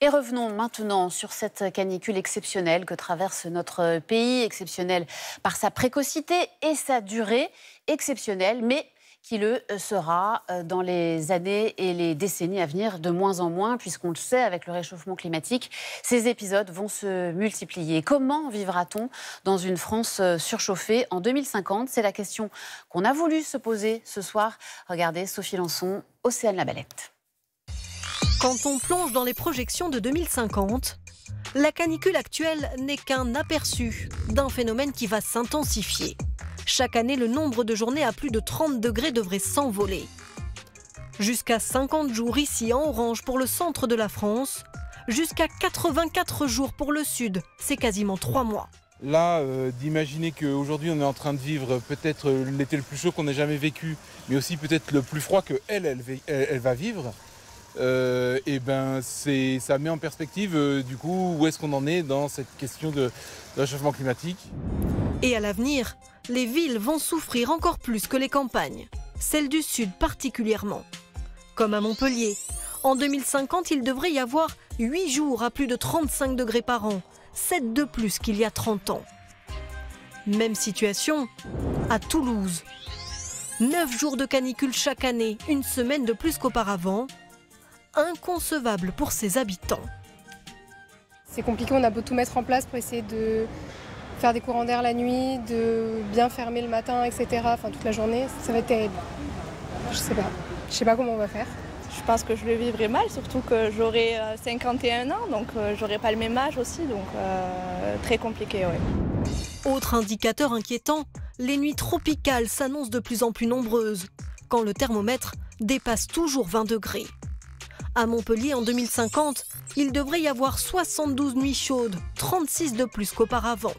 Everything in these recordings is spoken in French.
Et revenons maintenant sur cette canicule exceptionnelle que traverse notre pays, exceptionnelle par sa précocité et sa durée, exceptionnelle, mais qui le sera dans les années et les décennies à venir de moins en moins, puisqu'on le sait, avec le réchauffement climatique, ces épisodes vont se multiplier. Comment vivra-t-on dans une France surchauffée en 2050 ? C'est la question qu'on a voulu se poser ce soir. Regardez, Sophie Lançon, Océane Labalette. Quand on plonge dans les projections de 2050, la canicule actuelle n'est qu'un aperçu d'un phénomène qui va s'intensifier. Chaque année, le nombre de journées à plus de 30 degrés devrait s'envoler. Jusqu'à 50 jours ici en orange pour le centre de la France, jusqu'à 84 jours pour le sud, c'est quasiment 3 mois. Là, d'imaginer qu'aujourd'hui on est en train de vivre peut-être l'été le plus chaud qu'on ait jamais vécu, mais aussi peut-être le plus froid qu'elle va vivre, et ben ça met en perspective du coup où est-ce qu'on en est dans cette question de réchauffement climatique. Et à l'avenir, les villes vont souffrir encore plus que les campagnes, celles du sud particulièrement. Comme à Montpellier, en 2050, il devrait y avoir 8 jours à plus de 35 degrés par an, 7 de plus qu'il y a 30 ans. Même situation à Toulouse. 9 jours de canicule chaque année, une semaine de plus qu'auparavant. Inconcevable pour ses habitants. C'est compliqué, on a beau tout mettre en place pour essayer de faire des courants d'air la nuit, de bien fermer le matin, etc. Enfin toute la journée, ça va être terrible. Je sais pas comment on va faire. Je pense que je le vivrai mal, surtout que j'aurai 51 ans, donc j'aurai pas le même âge aussi, donc très compliqué, ouais. Autre indicateur inquiétant, les nuits tropicales s'annoncent de plus en plus nombreuses, quand le thermomètre dépasse toujours 20 degrés. À Montpellier, en 2050, il devrait y avoir 72 nuits chaudes, 36 de plus qu'auparavant.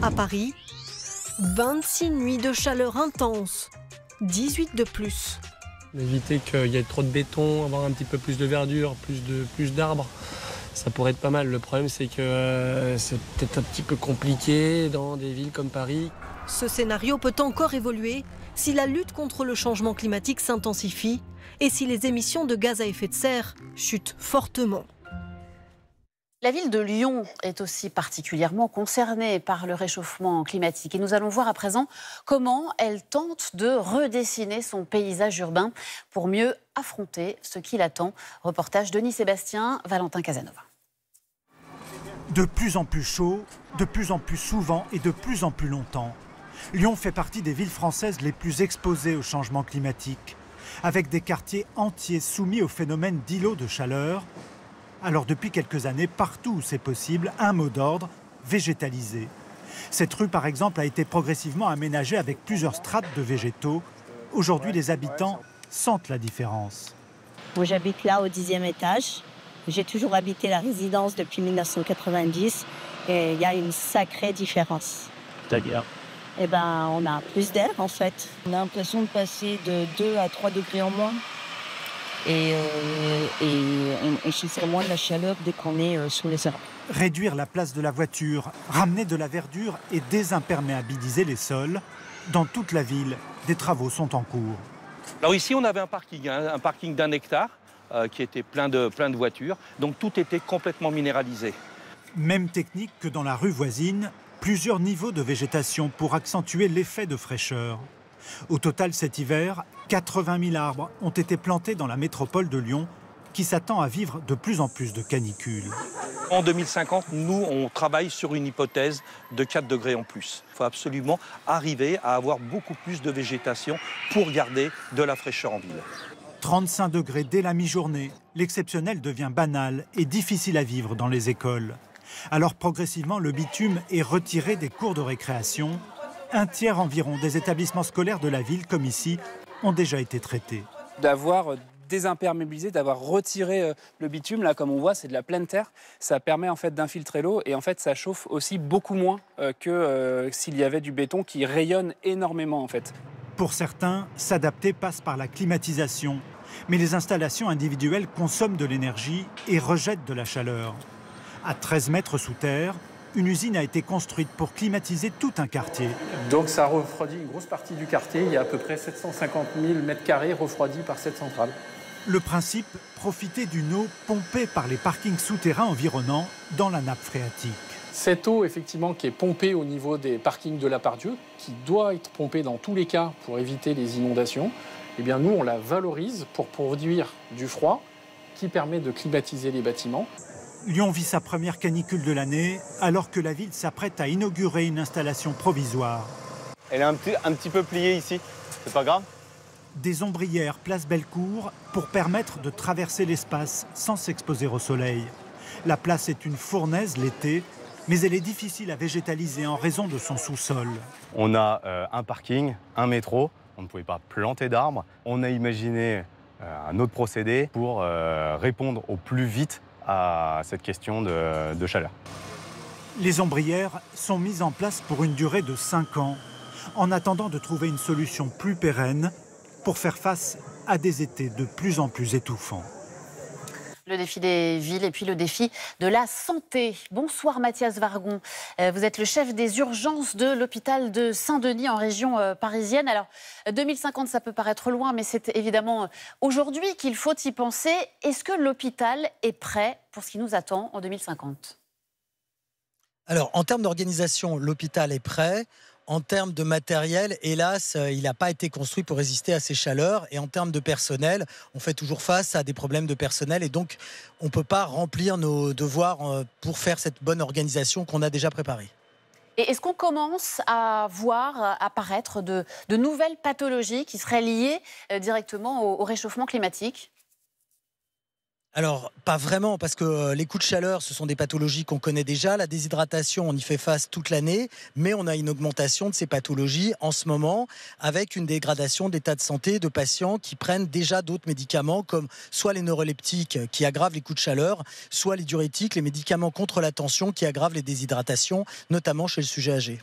À Paris, 26 nuits de chaleur intense, 18 de plus. Éviter qu'il y ait trop de béton, avoir un petit peu plus de verdure, plus d'arbres, ça pourrait être pas mal. Le problème, c'est que c'est peut-être un petit peu compliqué dans des villes comme Paris. Ce scénario peut encore évoluer si la lutte contre le changement climatique s'intensifie et si les émissions de gaz à effet de serre chutent fortement. La ville de Lyon est aussi particulièrement concernée par le réchauffement climatique. Et nous allons voir à présent comment elle tente de redessiner son paysage urbain pour mieux affronter ce qui l'attend. Reportage Denis Sébastien, Valentin Casanova. De plus en plus chaud, de plus en plus souvent et de plus en plus longtemps. Lyon fait partie des villes françaises les plus exposées au changement climatique, avec des quartiers entiers soumis au phénomène d'îlots de chaleur. Alors depuis quelques années, partout où c'est possible, un mot d'ordre, végétaliser. Cette rue, par exemple, a été progressivement aménagée avec plusieurs strates de végétaux. Aujourd'hui, les habitants sentent la différence. Moi, j'habite là au 10e étage. J'ai toujours habité la résidence depuis 1990 et il y a une sacrée différence. C'est-à-dire ? Eh ben, on a plus d'air en fait. On a l'impression de passer de 2 à 3 degrés en moins. Et on se moins de la chaleur dès qu'on est sous les arbres. Réduire la place de la voiture, ramener de la verdure et désimperméabiliser les sols. Dans toute la ville, des travaux sont en cours. Alors ici, on avait un parking d'1 hectare qui était plein de voitures. Donc tout était complètement minéralisé. Même technique que dans la rue voisine, plusieurs niveaux de végétation pour accentuer l'effet de fraîcheur. Au total, cet hiver, 80 000 arbres ont été plantés dans la métropole de Lyon, qui s'attend à vivre de plus en plus de canicules. En 2050, nous, on travaille sur une hypothèse de 4 degrés en plus. Il faut absolument arriver à avoir beaucoup plus de végétation pour garder de la fraîcheur en ville. 35 degrés dès la mi-journée, l'exceptionnel devient banal et difficile à vivre dans les écoles. Alors progressivement, le bitume est retiré des cours de récréation. Un tiers environ des établissements scolaires de la ville, comme ici, ont déjà été traités. D'avoir désimperméabilisé, d'avoir retiré le bitume, là comme on voit c'est de la pleine terre, ça permet en fait d'infiltrer l'eau et en fait ça chauffe aussi beaucoup moins que s'il y avait du béton qui rayonne énormément en fait. Pour certains, s'adapter passe par la climatisation, mais les installations individuelles consomment de l'énergie et rejettent de la chaleur. À 13 mètres sous terre, une usine a été construite pour climatiser tout un quartier. Donc ça refroidit une grosse partie du quartier. Il y a à peu près 750 000 m² refroidis par cette centrale. Le principe, profiter d'une eau pompée par les parkings souterrains environnants dans la nappe phréatique. Cette eau, effectivement, qui est pompée au niveau des parkings de la Part-Dieu, qui doit être pompée dans tous les cas pour éviter les inondations, eh bien, nous, on la valorise pour produire du froid qui permet de climatiser les bâtiments. Lyon vit sa première canicule de l'année, alors que la ville s'apprête à inaugurer une installation provisoire. Elle est un petit peu pliée ici, c'est pas grave. Des ombrières place Bellecour pour permettre de traverser l'espace sans s'exposer au soleil. La place est une fournaise l'été, mais elle est difficile à végétaliser en raison de son sous-sol. On a un parking, un métro, on ne pouvait pas planter d'arbres. On a imaginé un autre procédé pour répondre au plus vite à cette question de chaleur. Les ombrières sont mises en place pour une durée de 5 ans, en attendant de trouver une solution plus pérenne pour faire face à des étés de plus en plus étouffants. Le défi des villes et puis le défi de la santé. Bonsoir Mathias Vargon. Vous êtes le chef des urgences de l'hôpital de Saint-Denis en région parisienne. Alors 2050, ça peut paraître loin, mais c'est évidemment aujourd'hui qu'il faut y penser. Est-ce que l'hôpital est prêt pour ce qui nous attend en 2050 ? Alors, en termes d'organisation, l'hôpital est prêt. En termes de matériel, hélas, il n'a pas été construit pour résister à ces chaleurs. Et en termes de personnel, on fait toujours face à des problèmes de personnel. Et donc, on ne peut pas remplir nos devoirs pour faire cette bonne organisation qu'on a déjà préparée. Et est-ce qu'on commence à voir apparaître de nouvelles pathologies qui seraient liées directement au réchauffement climatique ? Alors, pas vraiment, parce que les coups de chaleur, ce sont des pathologies qu'on connaît déjà. La déshydratation, on y fait face toute l'année, mais on a une augmentation de ces pathologies en ce moment, avec une dégradation de l'état de santé de patients qui prennent déjà d'autres médicaments, comme soit les neuroleptiques qui aggravent les coups de chaleur, soit les diurétiques, les médicaments contre la tension qui aggravent les déshydratations, notamment chez le sujet âgé.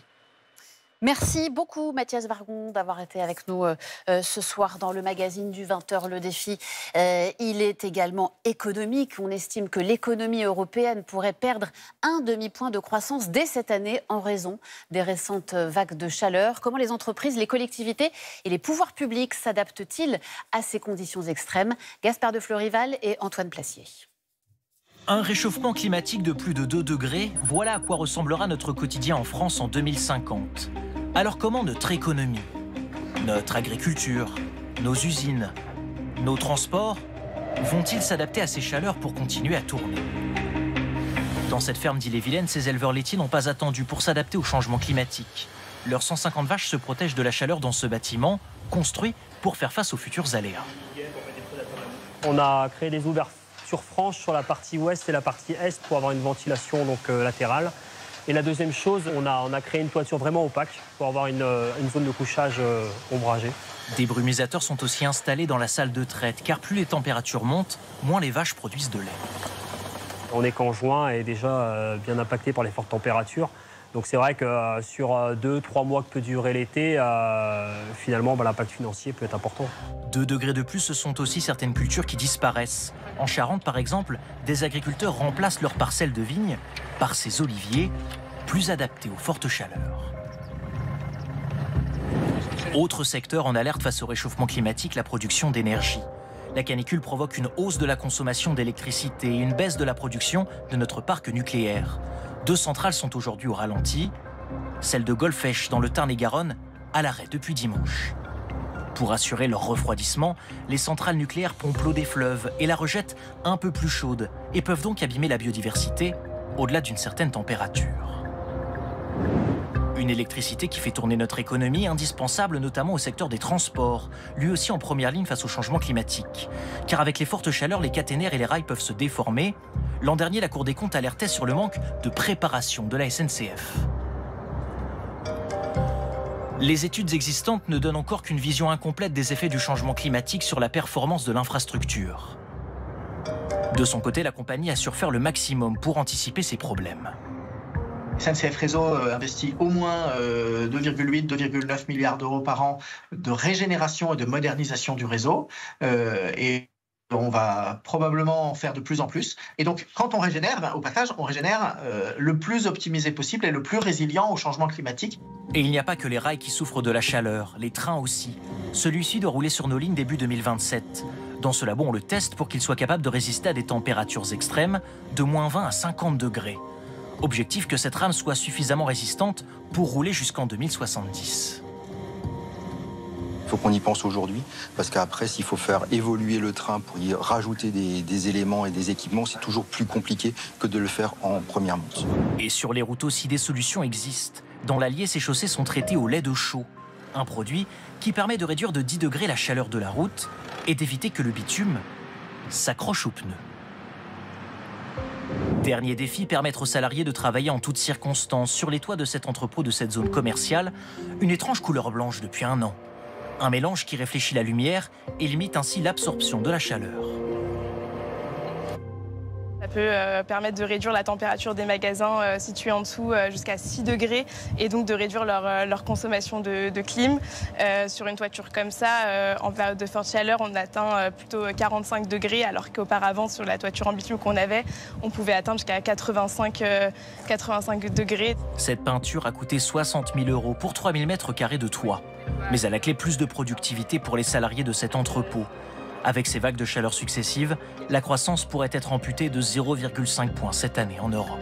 Merci beaucoup Mathias Vargon d'avoir été avec nous ce soir dans le magazine du 20h Le Défi. Il est également économique. On estime que l'économie européenne pourrait perdre un demi-point de croissance dès cette année en raison des récentes vagues de chaleur. Comment les entreprises, les collectivités et les pouvoirs publics s'adaptent-ils à ces conditions extrêmes ? Gaspard de Florival et Antoine Placier. Un réchauffement climatique de plus de 2 degrés, voilà à quoi ressemblera notre quotidien en France en 2050. Alors comment notre économie, notre agriculture, nos usines, nos transports vont-ils s'adapter à ces chaleurs pour continuer à tourner ? Dans cette ferme d'Ille-et-Vilaine, ces éleveurs laitiers n'ont pas attendu pour s'adapter au changement climatique. Leurs 150 vaches se protègent de la chaleur dans ce bâtiment, construit pour faire face aux futurs aléas. On a créé des ouvertures franches sur la partie ouest et la partie est pour avoir une ventilation latérale. Et la deuxième chose, on a créé une toiture vraiment opaque pour avoir une zone de couchage ombragée. Des brumisateurs sont aussi installés dans la salle de traite, car plus les températures montent, moins les vaches produisent de lait. On est qu'en juin et déjà bien impacté par les fortes températures. Donc c'est vrai que sur 2-3 mois que peut durer l'été, finalement l'impact financier peut être important. 2 degrés de plus, ce sont aussi certaines cultures qui disparaissent. En Charente, par exemple, des agriculteurs remplacent leurs parcelles de vignes par ces oliviers, plus adaptés aux fortes chaleurs. Autre secteur en alerte face au réchauffement climatique, la production d'énergie. La canicule provoque une hausse de la consommation d'électricité et une baisse de la production de notre parc nucléaire. 2 centrales sont aujourd'hui au ralenti. Celle de Golfech, dans le Tarn-et-Garonne, à l'arrêt depuis dimanche. Pour assurer leur refroidissement, les centrales nucléaires pompent l'eau des fleuves et la rejettent un peu plus chaude et peuvent donc abîmer la biodiversité au-delà d'une certaine température. Une électricité qui fait tourner notre économie, indispensable notamment au secteur des transports, lui aussi en première ligne face au changement climatique. Car avec les fortes chaleurs, les caténaires et les rails peuvent se déformer. L'an dernier, la Cour des comptes alertait sur le manque de préparation de la SNCF. Les études existantes ne donnent encore qu'une vision incomplète des effets du changement climatique sur la performance de l'infrastructure. De son côté, la compagnie assure faire le maximum pour anticiper ces problèmes. SNCF Réseau investit au moins 2,8-2,9 milliards d'euros par an de régénération et de modernisation du réseau. Et on va probablement en faire de plus en plus. Et donc, quand on régénère, au passage, on régénère le plus optimisé possible et le plus résilient au changement climatique. Et il n'y a pas que les rails qui souffrent de la chaleur, les trains aussi. Celui-ci doit rouler sur nos lignes début 2027. Dans ce labo, on le teste pour qu'il soit capable de résister à des températures extrêmes de moins 20 à 50 degrés. Objectif que cette rame soit suffisamment résistante pour rouler jusqu'en 2070. Il faut qu'on y pense aujourd'hui, parce qu'après, s'il faut faire évoluer le train pour y rajouter des éléments et des équipements, c'est toujours plus compliqué que de le faire en première monte. Et sur les routes aussi, des solutions existent. Dans l'Allier, ces chaussées sont traitées au lait de chaux, un produit qui permet de réduire de 10 degrés la chaleur de la route et d'éviter que le bitume s'accroche aux pneus. Dernier défi, permettre aux salariés de travailler en toutes circonstances. Sur les toits de cet entrepôt de cette zone commerciale, une étrange couleur blanche depuis 1 an. Un mélange qui réfléchit la lumière et limite ainsi l'absorption de la chaleur. Ça peut permettre de réduire la température des magasins situés en dessous jusqu'à 6 degrés et donc de réduire leur consommation de clim. Sur une toiture comme ça, en période de forte chaleur, on atteint plutôt 45 degrés alors qu'auparavant, sur la toiture en bitume qu'on avait, on pouvait atteindre jusqu'à 85 degrés. Cette peinture a coûté 60 000 € pour 3000 mètres carrés de toit. Mais à la clé, plus de productivité pour les salariés de cet entrepôt. Avec ces vagues de chaleur successives, la croissance pourrait être amputée de 0,5 points cette année en Europe.